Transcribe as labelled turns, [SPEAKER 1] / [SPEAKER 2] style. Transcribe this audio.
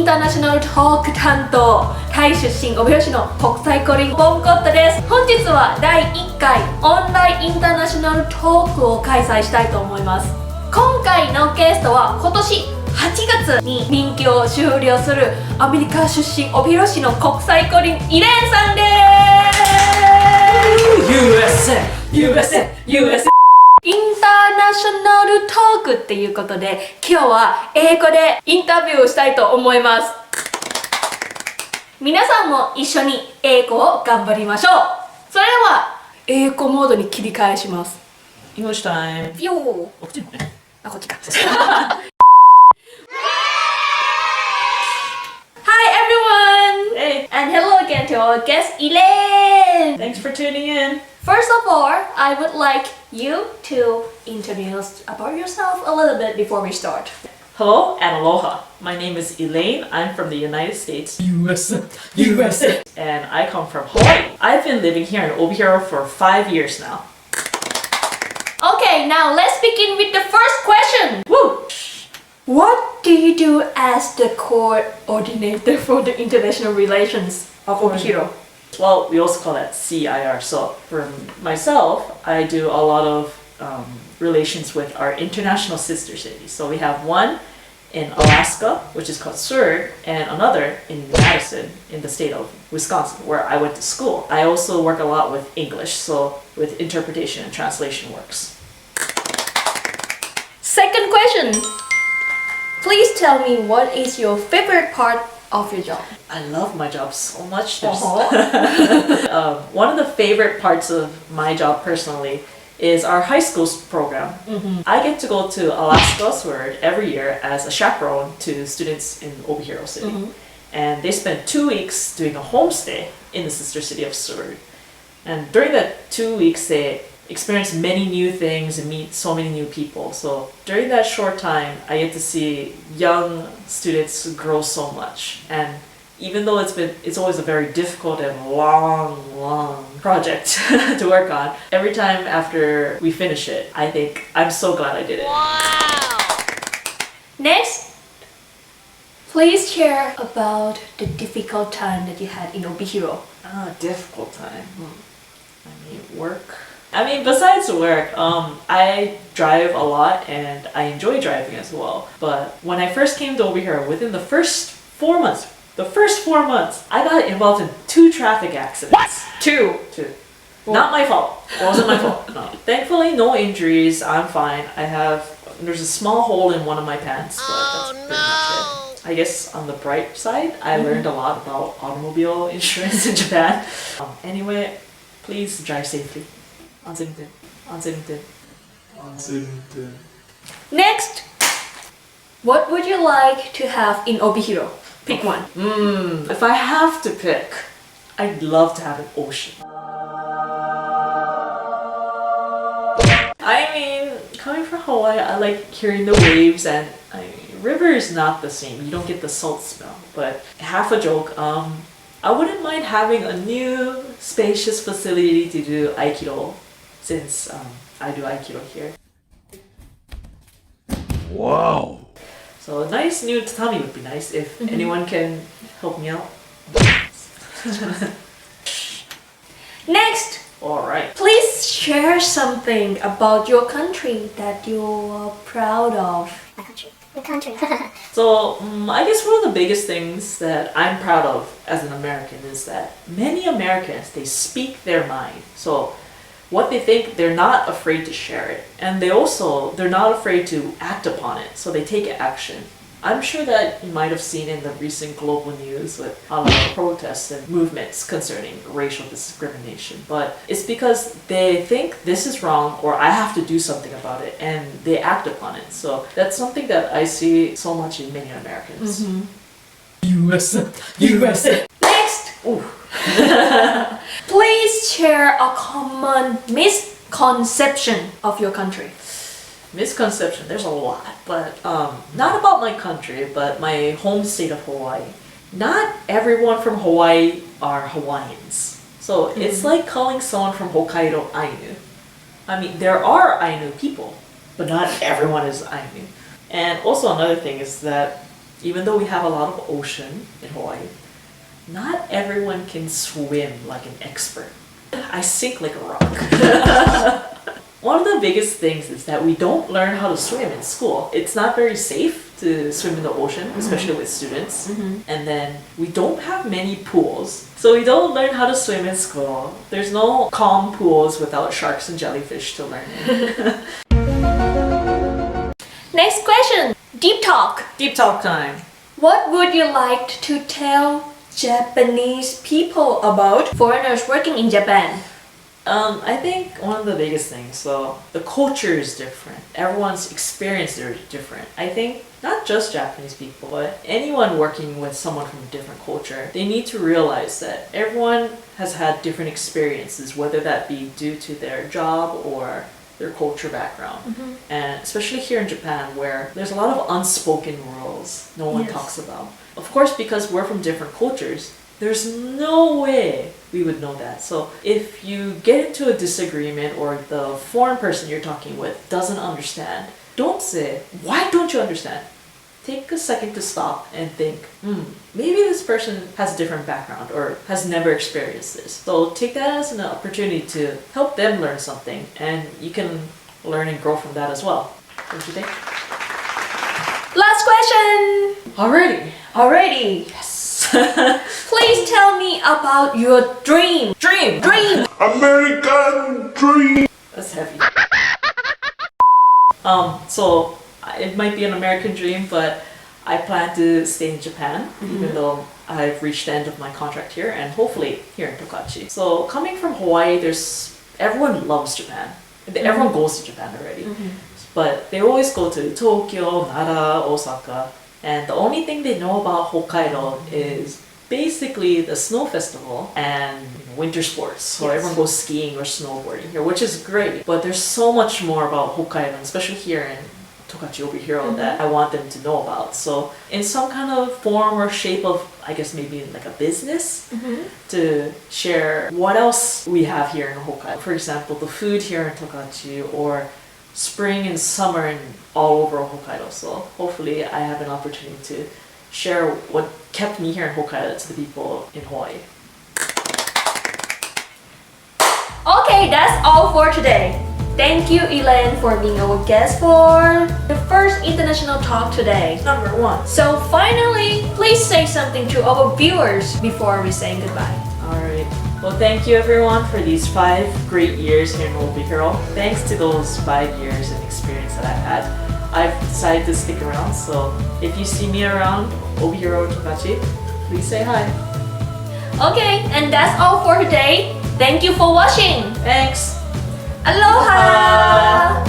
[SPEAKER 1] ンターナショナルトーク担当、タイ出身帯広市の国際交流員ボンコットです。本日は第1回オンラインインターナショナルトークを開催したいと思います。今回のゲストは今年8月に任期を終了するアメリカ出身帯広市の国際交流員イレインさんです。 USA インターナショナルトークっていうことで、今日は英語でインタビューをしたいと思います。皆さんも一緒に英語を頑張りましょう。それでは英語モードに切り替えします。
[SPEAKER 2] English time.
[SPEAKER 1] よー、
[SPEAKER 2] こっちね。
[SPEAKER 1] あ、こっちか。Hi everyone!
[SPEAKER 2] Hey,
[SPEAKER 1] And hello again to our guest Elaine!
[SPEAKER 2] thanks for tuning in.
[SPEAKER 1] First of all, I would like you to introduce about yourself a little bit before we start.
[SPEAKER 2] Hello and aloha. My name is Elaine. I'm from the United States. USA. And I come from Hawaii. I've been living here in Obihiro for 5 years now.
[SPEAKER 1] Okay, now let's begin with the first question.
[SPEAKER 2] Woo!
[SPEAKER 1] What do you do as the coordinator for the international relations of Obihiro?
[SPEAKER 2] Well, we also call that CIR. So for myself, I do a lot of relations with our international sister cities. So we have one in Alaska, which is called Seward, and another in Madison in the state of Wisconsin, where I went to school. I also work a lot with English, so with interpretation and translation works.
[SPEAKER 1] Second question. Please tell me what is your favorite part of your job?
[SPEAKER 2] I love my job so much. One of the favorite parts of my job personally is our high school program. I get to go to Alaska Seward every year as a chaperone to students in Obihiro City. And they spend 2 weeks doing a homestay in the sister city of Seward. And during that 2 weeks, they experience many new things and meet so many new people. So during that short time, I get to see young students grow so much. And even though it's always a very difficult and long project to work on, every time after we finish it, I think I'm so glad I did it.
[SPEAKER 1] Wow! Next, please share about the difficult time that you had in Obihiro.
[SPEAKER 2] Difficult time. Work. Besides work, I drive a lot and I enjoy driving as well. But when I first came to Obihiro, within the first 4 months, I got involved in 2 traffic accidents.
[SPEAKER 1] What? Two?
[SPEAKER 2] Not my fault. It wasn't my fault. No. Thankfully, no injuries. I'm fine. There's a small hole in one of my pants, but that's pretty much it. I guess on the bright side, I learned a lot about automobile insurance in Japan. Anyway, please drive safely. 안전운전.
[SPEAKER 1] Next, what would you like to have in Obihiro? Pick one.
[SPEAKER 2] If I have to pick, I'd love to have an ocean. Coming from Hawaii, I like hearing the waves, and river is not the same. You don't get the salt smell. But half a joke, I wouldn't mind having a new spacious facility to do Aikido, since I do Aikido here.
[SPEAKER 3] Wow!
[SPEAKER 2] So a nice new tatami would be nice if anyone can help me out.
[SPEAKER 1] Next,
[SPEAKER 2] Alright.
[SPEAKER 1] please share something about your country that you are proud of.
[SPEAKER 4] My country.
[SPEAKER 2] So I guess one of the biggest things that I'm proud of as an American is that many Americans, they speak their mind. So what they think, they're not afraid to share it. And they're not afraid to act upon it. So they take action. I'm sure that you might have seen in the recent global news with a lot of protests and movements concerning racial discrimination. But it's because they think this is wrong or I have to do something about it, and they act upon it. So that's something that I see so much in many Americans.
[SPEAKER 3] USA.
[SPEAKER 1] Next,
[SPEAKER 2] Ooh.
[SPEAKER 1] please share a common misconception of your country.
[SPEAKER 2] Misconception, there's a lot, but not about my country, but my home state of Hawaii. Not everyone from Hawaii are Hawaiians. So it's like calling someone from Hokkaido Ainu. There are Ainu people, but not everyone is Ainu. And also another thing is that even though we have a lot of ocean in Hawaii, not everyone can swim like an expert. I sink like a rock. One of the biggest things is that we don't learn how to swim in school. It's not very safe to swim in the ocean, especially with students. And then we don't have many pools. So we don't learn how to swim in school. There's no calm pools without sharks and jellyfish to learn in.
[SPEAKER 1] Next question. Deep talk.
[SPEAKER 2] Deep talk time.
[SPEAKER 1] What would you like to tell Japanese people about foreigners working in Japan?
[SPEAKER 2] I think one of the biggest things, so the culture is different. Everyone's experience is different. I think not just Japanese people, but anyone working with someone from a different culture, they need to realize that everyone has had different experiences, whether that be due to their job or their culture background. And especially here in Japan, where there's a lot of unspoken rules no one talks about. Of course, because we're from different cultures, there's no way we would know that. So if you get into a disagreement or the foreign person you're talking with doesn't understand, don't say, why don't you understand? Take a second to stop and think, maybe this person has a different background or has never experienced this. So take that as an opportunity to help them learn something, and you can learn and grow from that as well. Don't you think?
[SPEAKER 1] Last question.
[SPEAKER 2] Already? Yes.
[SPEAKER 1] Please tell me about your dream.
[SPEAKER 2] Dream!
[SPEAKER 3] American dream.
[SPEAKER 2] That's heavy. So it might be an American dream, but I plan to stay in Japan, even though I've reached the end of my contract here, and hopefully here in Tokachi. So coming from Hawaii, everyone loves Japan. Everyone goes to Japan already. But they always go to Tokyo, Nara, Osaka, and the only thing they know about Hokkaido is basically the snow festival and winter sports. So everyone goes skiing or snowboarding here, which is great. But there's so much more about Hokkaido, especially here in Tokachi Obihiro, that I want them to know about. So in some kind of form or shape of, I guess maybe like a business, to share what else we have here in Hokkaido. For example, the food here in Tokachi, or spring and summer and all over Hokkaido. So hopefully I have an opportunity to share what kept me here in Hokkaido to the people in Hawaii.
[SPEAKER 1] Okay, that's all for today. Thank you, Elaine, for being our guest for the first international talk today.
[SPEAKER 2] Number 1.
[SPEAKER 1] So finally, please say something to our viewers before we say goodbye.
[SPEAKER 2] Alright. Well, thank you everyone for these 5 great years here in Obihiro. Thanks to those 5 years of experience that I've had, I've decided to stick around. So if you see me around Obihiro Tokachi, please say hi.
[SPEAKER 1] Okay, and that's all for today. Thank you for watching.
[SPEAKER 2] Thanks.
[SPEAKER 1] Aloha!